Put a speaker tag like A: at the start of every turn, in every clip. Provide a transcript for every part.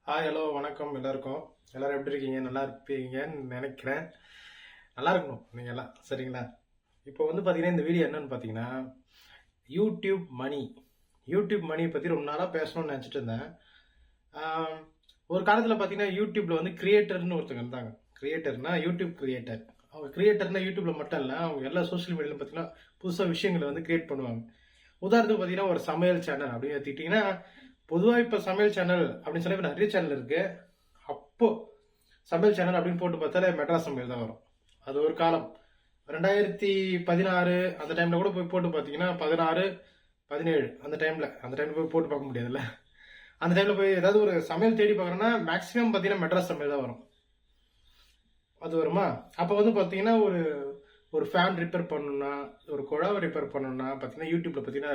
A: Hello வணக்கம் எல்லாருக்கும். எல்லாரும் எப்படி இருக்கீங்க? நல்லா இருப்பீங்கன்னு நினைக்கிறேன். நல்லா இருக்கணும் நீங்கள் எல்லாம், சரிங்களா? இப்போ வந்து பார்த்தீங்கன்னா இந்த வீடியோ என்னன்னு பார்த்தீங்கன்னா யூடியூப் மணி. யூடியூப் மணியை பற்றி ரொம்ப நாளாக பேசணும்னு நினச்சிட்டு இருந்தேன். ஒரு காலத்தில் பார்த்தீங்கன்னா யூடியூப்ல வந்து கிரியேட்டர்னு ஒருத்தங்க இருந்தாங்க. கிரியேட்டர்னா யூடியூப் கிரியேட்டர். அவங்க கிரியேட்டர்னா யூடியூப்ல மட்டும் இல்லை, அவங்க எல்லா சோஷியல் மீடியாலும் பார்த்தீங்கன்னா புதுசாக விஷயங்களை வந்து கிரியேட் பண்ணுவாங்க. உதாரணத்துக்கு பார்த்தீங்கன்னா ஒரு சமையல் சேனல் அப்படின்னு எடுத்துக்கிட்டிங்கன்னா, பொதுவாக இப்போ சமையல் சேனல் அப்படின்னு சொல்லி நிறைய சேனல் இருக்கு. அப்போ சமையல் சேனல் அப்படின்னு போட்டு பார்த்தாலே மெட்ராஸ் சமையல் தான் வரும். அது ஒரு காலம் 2016 அந்த டைம்ல கூட போய் போட்டு பார்த்தீங்கன்னா 16, 17 அந்த டைம்ல போய் போட்டு பார்க்க முடியாதுல்ல. அந்த டைம்ல போய் ஏதாவது ஒரு சமையல் தேடி பார்க்கறோம்னா மேக்ஸிமம் பார்த்தீங்கன்னா மெட்ராஸ் சமையல் தான் வரும். அது வருமா? அப்போ வந்து பார்த்தீங்கன்னா ஒரு ஒரு ஃபேன் ரிப்பேர் பண்ணணும்னா, ஒரு குழாவை ரிப்பேர் பண்ணணும்னா பார்த்தீங்கன்னா யூடியூப்ல பார்த்தீங்கன்னா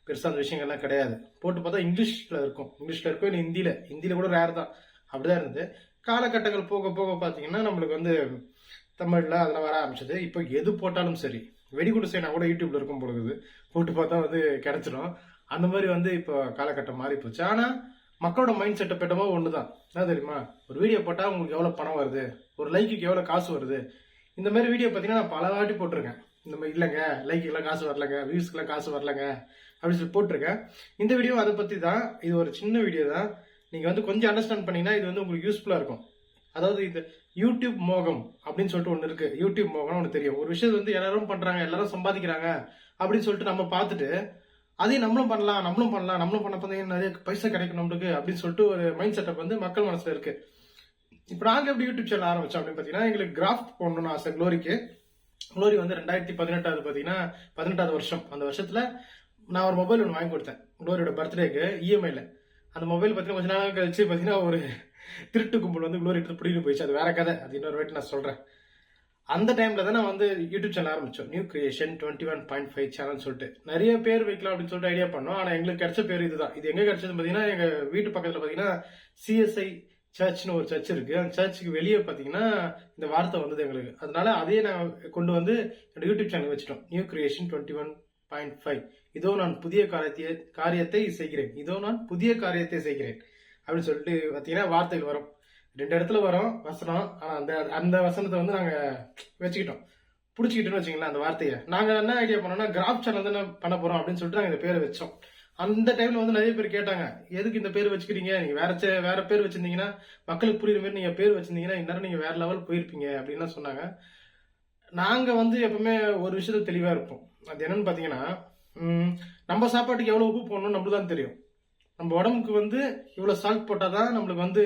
A: பெருசாக அந்த விஷயங்கள்லாம் கிடையாது. போட்டு பார்த்தா இங்கிலீஷ்ல இருக்கும், இல்லை ஹிந்தியில கூட ரேர் தான். அப்படிதான் இருந்தது. காலகட்டங்கள் போக போக பார்த்தீங்கன்னா நம்மளுக்கு வந்து தமிழ்ல அதெல்லாம் வர ஆரம்பிச்சது. இப்போ எது போட்டாலும் சரி, வெடிகுண்டு செய்யனா கூட யூடியூப்ல இருக்கும் பொழுது போட்டு பார்த்தா வந்து கிடைச்சிடும். அந்த மாதிரி வந்து இப்போ காலகட்டம் மாறி போச்சு. ஆனா மக்களோட மைண்ட் செட்டப் என்னமோ ஒண்ணுதான். என்ன தெரியுமா? ஒரு வீடியோ போட்டா உங்களுக்கு எவ்வளவு பணம் வருது, ஒரு லைக்குக்கு எவ்வளவு காசு வருது. இந்த மாதிரி வீடியோ பார்த்தீங்கன்னா நான் பல வாட்டி போட்டிருக்கேன். இந்த மாதிரி இல்லைங்க, லைக்குக்கெல்லாம் காசு வரலங்க, வியூஸ்க்கெல்லாம் காசு வரலங்க அப்படின்னு சொல்லி போட்டிருக்கேன். இந்த வீடியோ அதை பத்தி தான். இது ஒரு சின்ன வீடியோ தான். நீங்க வந்து கொஞ்சம் அண்டர்ஸ்டாண்ட் பண்ணீங்கன்னா இது வந்து உங்களுக்கு யூஸ்ஃபுல்லா இருக்கும். அதாவது இந்த யூடியூப் மோகம் அப்படின்னு சொல்லிட்டு ஒன்று இருக்கு. யூடியூப் மோகம் ஒன்று தெரியும். ஒரு விஷயம் வந்து எல்லாரும் பண்றாங்க, எல்லாரும் சம்பாதிக்கிறாங்க அப்படின்னு சொல்லிட்டு நம்ம பார்த்துட்டு அதையும் நம்மளும் பண்ண நிறைய பைசா கிடைக்கும் நம்மளுக்கு அப்படின்னு சொல்லிட்டு ஒரு மைண்ட் செட்டப் வந்து மக்கள் மனசுல இருக்கு. இப்போ நாங்கள் எப்படி யூடியூப் சேனல் ஆரம்பிச்சோம் அப்படின்னு பார்த்தீங்கன்னா, எங்களுக்கு கிராஃப்ட் போடணும்னு ஆசை. க்ளோரி வந்து 2018 பார்த்தீங்கன்னா 18வது வருஷம். அந்த வருஷத்துல நான் ஒரு மொபைல் ஒன்று வாங்கி கொடுத்தேன் க்ளோரியோட பர்த்டேக்கு இஎம்ஐல. அந்த மொபைல் பார்த்தீங்கன்னா கொஞ்ச நாள் கழிச்சு பார்த்தீங்கன்னா ஒரு திருட்டு கும்பல் வந்து க்ளோரி எடுத்து பிடிக்கிட்டு போயிடுச்சு. அது வேற கதை, அது இன்னொரு வாட்டி நான் சொல்றேன். அந்த டைம்ல தான் நான் வந்து யூடியூப் சேனல் ஆரம்பிச்சோம். நியூ கிரியேஷன் 21.5 சேனல் சொல்லிட்டு நிறைய பேர் வைக்கலாம் அப்படின்னு சொல்லிட்டு ஐடியா பண்ணோம். ஆனா எங்களுக்கு கிடைச்ச பேர் இதுதான். இது எங்க கிடைச்சது பார்த்தீங்கன்னா, எங்க வீட்டு பக்கத்துல பார்த்தீங்கன்னா சிஎஸ்ஐ சர்ச்னு ஒரு சர்ச் இருக்கு. அந்த சர்ச்சுக்கு வெளியே பார்த்தீங்கன்னா இந்த வார்த்தை வந்தது எங்களுக்கு. அதனால அதையே நாங்கள் கொண்டு வந்து என்னோட யூடியூப் சேனல் வச்சுட்டோம். New creation 21.5. இதோ நான் புதிய காரியத்தை செய்கிறேன், இதோ நான் புதிய காரியத்தை செய்கிறேன் அப்படின்னு சொல்லிட்டு பார்த்தீங்கன்னா வார்த்தைகள் வரும். 2 இடத்துல வரும் வசனம். ஆனா அந்த அந்த வசனத்தை வந்து நாங்க வச்சுக்கிட்டோம், பிடிச்சிக்கிட்டோம்னு வச்சுங்களேன். அந்த வார்த்தையை நாங்க என்ன ஐடியா பண்ணோம்னா, கிராஃப்ட் சேனல் தானே பண்ண போறோம் அப்படின்னு சொல்லிட்டு நாங்க இந்த பேரை வச்சோம். அந்த டைம்ல வந்து நிறைய பேர் கேட்டாங்க, எதுக்கு இந்த பேர் வச்சுக்கிறீங்க, நீங்க வேற பேர் வச்சிருந்தீங்கன்னா மக்களுக்கு புரியுற மாதிரி நீங்க பேர் வச்சிருந்தீங்கன்னா இந்நேரம் நீங்க வேற லெவல் போயிருப்பீங்க அப்படின்னு சொன்னாங்க. நாங்க வந்து எப்பவுமே ஒரு விஷயத்துல தெளிவா இருப்போம். அது என்னன்னு பாத்தீங்கன்னா, நம்ம சாப்பாட்டுக்கு எவ்வளவு உப்பு போடணும் நம்மளுக்கு தான் தெரியும். நம்ம உடம்புக்கு வந்து இவ்வளவு சால்ட் போட்டாதான் நம்மளுக்கு வந்து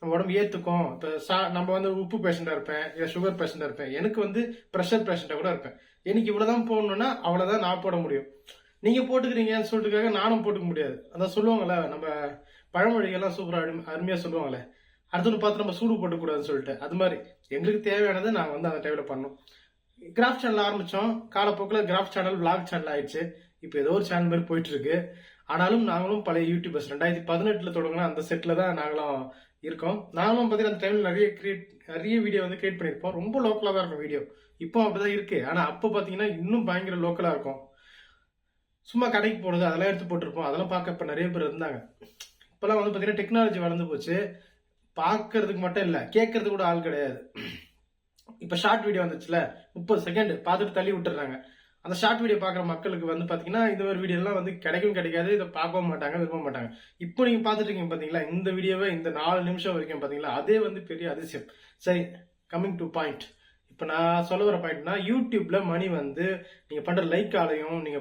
A: நம்ம உடம்பு ஏத்துக்கும். இப்ப நம்ம வந்து உப்பு பேஷண்டா இருப்பேன், இல்ல சுகர் பேஷண்டா இருப்பேன், எனக்கு வந்து பிரஷர் பேஷண்டா கூட இருப்பேன். எனக்கு இவ்வளவுதான் போடணும்னா அவ்வளவுதான் நான் போட முடியும். நீங்க போட்டுக்கிறீங்கன்னு சொல்லிட்டுக்காக நானும் போட்டுக்க முடியாது. அதான் சொல்லுவாங்கல்ல, நம்ம பழமொழிகள்லாம் சூப்பரா அருமையா சொல்லுவாங்கல்ல, அடுத்தவங்க பார்த்து நம்ம சூடு போட்டுக்கூடாதுன்னு சொல்லிட்டு. அது மாதிரி எங்களுக்கு தேவையானதை நாங்க வந்து அந்த டைம்ல பண்ணோம். கிராஃப்ட் சேனல் ஆரம்பிச்சோம். காலப்போக்கில் கிராஃப்ட் சேனல் விளாக் சேனல் ஆயிடுச்சு. இப்போ ஏதோ ஒரு சேனல் மாதிரி போயிட்டு இருக்கு. ஆனாலும் நாங்களும் பழைய யூடியூபர்ஸ் 2018 தொடங்கின அந்த செட்ல தான் நாங்களும் இருக்கோம். நாங்களும் பார்த்தீங்கன்னா அந்த டைம்ல நிறைய வீடியோ வந்து கிரியேட் பண்ணியிருப்போம். ரொம்ப லோக்கலா தான் இருக்கும் வீடியோ. இப்போ அப்படிதான் இருக்கு. ஆனா அப்போ பாத்தீங்கன்னா இன்னும் பயங்கர லோக்கலா இருக்கும். சும்மா கடைக்கு போனது அதெல்லாம் எடுத்து போட்டிருப்போம். அதெல்லாம் பார்க்க இப்ப நிறைய பேர் இருந்தாங்க. இப்பெல்லாம் வந்து பாத்தீங்கன்னா டெக்னாலஜி வளர்ந்து போச்சு. பாக்குறதுக்கு மட்டும் இல்ல, கேட்கறதுக்கு கூட ஆள் கிடையாது. இப்ப ஷார்ட் வீடியோ வந்துச்சுல, 30 செகண்ட் பார்த்துட்டு தள்ளி விட்டுறாங்க. அந்த ஷார்ட் வீடியோ பாக்குற மக்களுக்கு வந்து பாத்தீங்கன்னா இந்த ஒரு வீடியோ எல்லாம் வந்து கிடைக்காது, இதை பார்க்கவும் மாட்டாங்க, விரும்ப மாட்டாங்க. இப்போ நீங்க பாத்துட்டு இருக்கீங்க பாத்தீங்களா, இந்த வீடியோவை இந்த 4 நிமிஷம் வரைக்கும் பாத்தீங்களா, அதே வந்து பெரிய அதிசயம். சரி, கமிங் டு பாயிண்ட். இப்ப நான் சொல்ல வர பாயிண்ட்னா, யூடியூப்ல மணி வந்து நீங்க பண்ற லைக் ஆலையும் நீங்க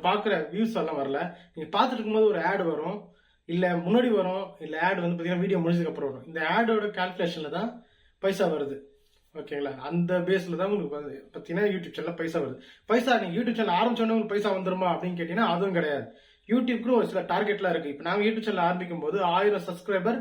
A: பாக்குற வியூஸ் எல்லாம் வரல. நீங்க பாத்துட்டு இருக்கும்போது ஒரு ஆட் வரும், இல்ல முன்னாடி வரும், இல்ல ஆட் வந்து பாத்தீங்கன்னா வீடியோ முடிஞ்சதுக்கு அப்புறம் வரும். இந்த ஆடோட கால்குலேஷன்ல தான் பைசா வருது. ஓகேங்களா? அந்த பேஸ்ல தான் உங்களுக்கு வந்து பாத்தீங்கன்னா யூடியூப் சேனல் பைசா வருது. நீங்க யூடியூப் சேனல் ஆரம்பிச்சோடனே உங்களுக்கு பைசா வந்துருமா அப்படின்னு கேட்டீங்கன்னா அதுவும் கிடையாது. யூடியூப்க்கு ஒரு சில டார்கெட்லாம் இருக்கு. இப்ப நாங்க யூடியூப் சேனல் ஆரம்பிக்கும் போது 1000 சப்ஸ்கிரைபர்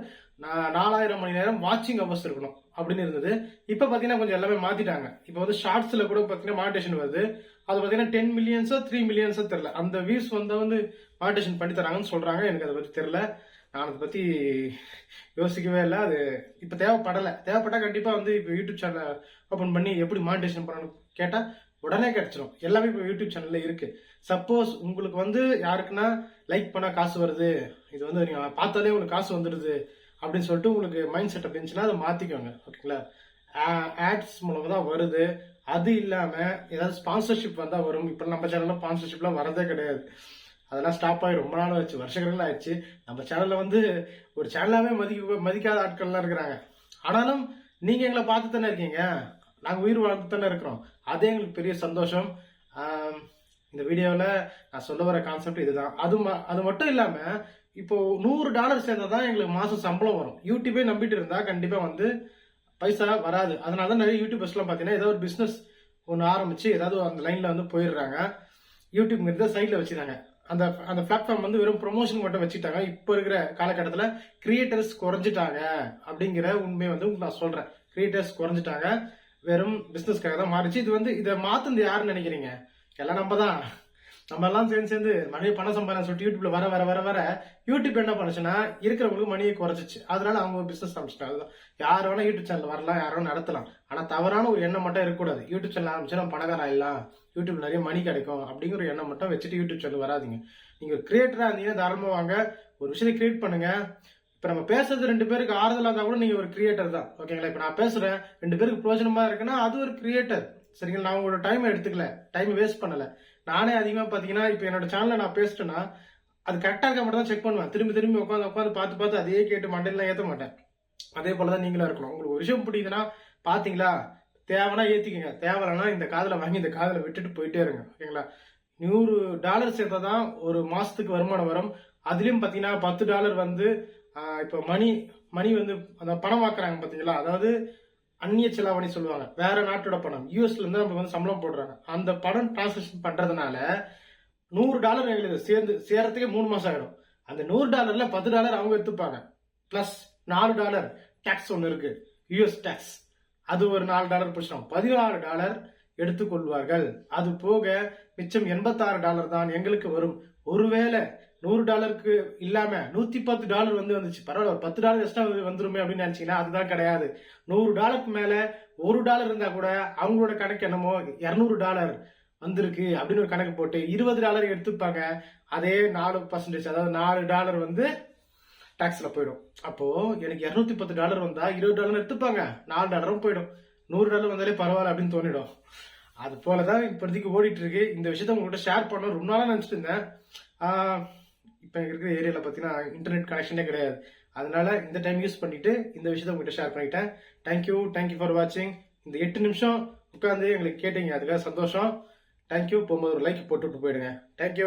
A: 4000 மணி நேரம் வாட்சிங் அவர்ஸ் இருக்கணும் அப்படின்னு இருந்தது. இப்ப பாத்தீங்கன்னா கொஞ்சம் எல்லாமே மாத்திட்டாங்க. இப்ப வந்து ஷார்ட்ஸ்ல கூட பாத்தீங்கன்னா மானிட்டேஷன் வருது. அது பாத்தீங்கன்னா 10 மில்லியன்ஸோ 3 மில்லியன்ஸோ தெரியல. அந்த வியூஸ் வந்து மானிட்டேஷன் பண்ணி தராங்கன்னு சொல்றாங்க. எனக்கு அதை பத்தி தெரியல. நான் அதை பத்தி யோசிக்கவே இல்லை. அது இப்ப தேவைப்பட்டா கண்டிப்பா வந்து இப்ப யூடியூப் சேனல் ஓபன் பண்ணி எப்படி மானிட்டேஷன் பண்ணணும் கேட்டா உடனே கிடைச்சிடும். எல்லாமே இப்போ யூடியூப் சேனல்ல இருக்கு. சப்போஸ் உங்களுக்கு வந்து யாருக்குன்னா லைக் பண்ணா காசு வருது, இது வந்து நீங்க பார்த்தாலே உங்களுக்கு காசு வந்துடுது அப்படின்னு சொல்லிட்டு உங்களுக்கு மைண்ட் செட் அப்படி இருந்துச்சுன்னா அதை மாற்றிக்கோங்க. ஓகேங்களா? ஆட்ஸ் மூலமாக தான் வருது. அது இல்லாமல் ஏதாவது ஸ்பான்சர்ஷிப் வந்தால் வரும். இப்போ நம்ம சேனலில் ஸ்பான்சர்ஷிப்லாம் வரதே கிடையாது. அதெல்லாம் ஸ்டாப் ஆகி ரொம்ப நாள் ஆச்சு, வருஷங்கள் ஆயிடுச்சு. நம்ம சேனலில் வந்து ஒரு சேனலாகவே மதிக்காத ஆட்கள்லாம் இருக்கிறாங்க. ஆனாலும் நீங்கள் எங்களை பார்த்து தானே இருக்கீங்க, நாங்கள் உயிர் வாழ்த்து தானே இருக்கிறோம். அதே எங்களுக்கு பெரிய சந்தோஷம். இந்த வீடியோவில் நான் சொல்ல வர கான்செப்ட் இதுதான். அது மட்டும் இல்லாமல் இப்போ $100 சேர்ந்தா தான் எங்களுக்கு மாதம் சம்பளம் வரும். யூடியூபே நம்பிட்டு இருந்தால் கண்டிப்பாக வந்து பைசா வராது. அதனால தான் நிறைய யூடியூபர்ஸ்லாம் பார்த்தீங்கன்னா ஏதோ ஒரு பிஸ்னஸ் ஒன்று ஆரம்பிச்சு ஏதாவது அந்த லைனில் வந்து போயிடுறாங்க. யூடியூப் மீது சைடில் வச்சுருக்காங்க. அந்த பிளாட்ஃபார்ம் வந்து வெறும் ப்ரொமோஷன் மட்டும் வச்சுட்டாங்க. இப்போ இருக்கிற காலகட்டத்தில் கிரியேட்டர்ஸ் குறைஞ்சிட்டாங்க அப்படிங்கிற உண்மையை வந்து நான் சொல்கிறேன். கிரியேட்டர்ஸ் குறைஞ்சிட்டாங்க, வெறும் பிஸ்னஸ்க்காக தான் மாறிச்சு. இதை மாற்றுறது யாருன்னு நினைக்கிறீங்க? எல்லாம் நம்ம எல்லாம் சேர்ந்து மணி பணம் சம்பாதிச்சு சொல்லிட்டு யூடியூப்ல வர வர வர வர யூடியூப் என்ன பண்ணுச்சுன்னா இருக்கிறவங்களுக்கு மணியை குறைச்சிச்சு. அதனால அவங்க பிசினஸ் ஆரம்பிச்சிட்டாங்க. அதுதான், யார் வேணா யூடியூப் சேனல் வரலாம், யார் வேணா நடத்தலாம். ஆனா தவறான ஒரு எண்ணம் மட்டும் இருக்கக்கூடாது. யூடியூப் சேனல் ஆரம்பிச்சு நம்ம பணக்கார ஆயிடலாம், யூடியூப் நிறைய மணி கிடைக்கும் அப்படிங்கிற ஒரு எண்ணம் மட்டும் வச்சுட்டு யூடியூப் சேனல் வராதிங்க. நீங்க கிரியேட்டரா இருந்தீங்கன்னா தாராளமா வாங்க, ஒரு விஷயத்தை கிரியேட் பண்ணுங்க. இப்ப நம்ம பேசுறது 2 பேருக்கு ஆறுதலா இருந்தா கூட நீங்க ஒரு கிரியேட்டர் தான். ஓகேங்களா? இப்ப நான் பேசுறேன், 2 பேருக்கு பிரயோஜனமா இருக்குன்னா அது ஒரு கிரியேட்டர். சரிங்களா? நான் உங்களோட டைம் எடுத்துக்கல, டைம் வேஸ்ட் பண்ணல. நானே அதிகமாக பார்த்தீங்கன்னா இப்போ என்னோட சேனலில் நான் பேசிட்டேன்னா அது கரெக்டாக இருக்க மட்டும் தான் செக் பண்ணுவேன். திரும்பி உட்காந்து பார்த்து அதே கேட்டு மண்டையெல்லாம் ஏற்ற மாட்டேன். அதே போல தான் நீங்களும் இருக்கணும். உங்களுக்கு ஒரு விஷயம் பிடிக்குதுன்னா பார்த்தீங்களா, தேவைன்னா ஏற்றிக்கங்க, தேவைன்னா இந்த காதில் வாங்கி இந்த காதில் விட்டுட்டு போயிட்டே இருங்க. ஓகேங்களா? $100 சேர்த்தா தான் ஒரு மாதத்துக்கு வருமானம் வரும். அதுலேயும் பார்த்தீங்கன்னா $10 வந்து இப்போ மணி வந்து அந்த பணம் வாக்குறாங்க பார்த்தீங்களா, அதாவது அந்நிய செலாவணி சொல்லுவாங்க, வேற நாட்டோட பணம். யூஎஸ்ல இருந்து நமக்கு வந்து சம்பளம் போடுறாங்க. அந்த பணம் டிரான்சாக்ஷன் பண்றதுனால $100 எங்களுக்கு சேரத்துக்கே 3 மாசம் ஆயிடும். அந்த $100ல $10 அவங்க எடுத்துப்பாங்க. பிளஸ் $4 டாக்ஸ் ஒன்று இருக்கு, யூஎஸ் டாக்ஸ். அது ஒரு $4 பிடிச்சிடும், $16 எடுத்துக்கொள்வார்கள். அது போக மிச்சம் $86 தான் எங்களுக்கு வரும். ஒருவேளை $100 இல்லாம $110 வந்துச்சு, பரவாயில்ல, ஒரு $10 எக்ஸ்ட்ரா வந்துருமே அப்படின்னு நினைச்சீங்கன்னா அதுதான் கிடையாது. $100 மேல $1 இருந்தா கூட அவங்களோட கணக்கு என்னமோ $200 வந்திருக்கு அப்படின்னு ஒரு கணக்கு போட்டு $20 எடுத்துப்பாங்க. அதே 4%, அதாவது $4 வந்து டாக்ஸ்ல போயிடும். அப்போ எனக்கு $210 வந்தா $20 எடுத்துப்பாங்க, $4 போயிடும். $100 வந்தாலே பரவாயில்ல அப்படின்னு தோணிடும். அது போலதான் இப்போதைக்கு ஓடிட்டு இருக்கு. இந்த விஷயத்த உங்கள்கிட்ட ஷேர் பண்ண ரொம்ப நாளா நினைச்சிட்டு இருந்தேன். இப்போ இருக்கிற ஏரியாவில் பார்த்தீங்கன்னா இன்டர்நெட் கனெக்ஷனே கிடையாது. அதனால இந்த டைம் யூஸ் பண்ணிட்டு இந்த விஷயத்த உங்கள்கிட்ட ஷேர் பண்ணிட்டேன். தேங்க்யூ ஃபார் வாட்சிங். இந்த 8 நிமிஷம் உட்காந்து எங்களுக்கு கேட்டீங்க, அதுக்காக சந்தோஷம். தேங்க்யூ. போகும்போது ஒரு லைக் போட்டுவிட்டு போயிடுங்க. தேங்க்யூ.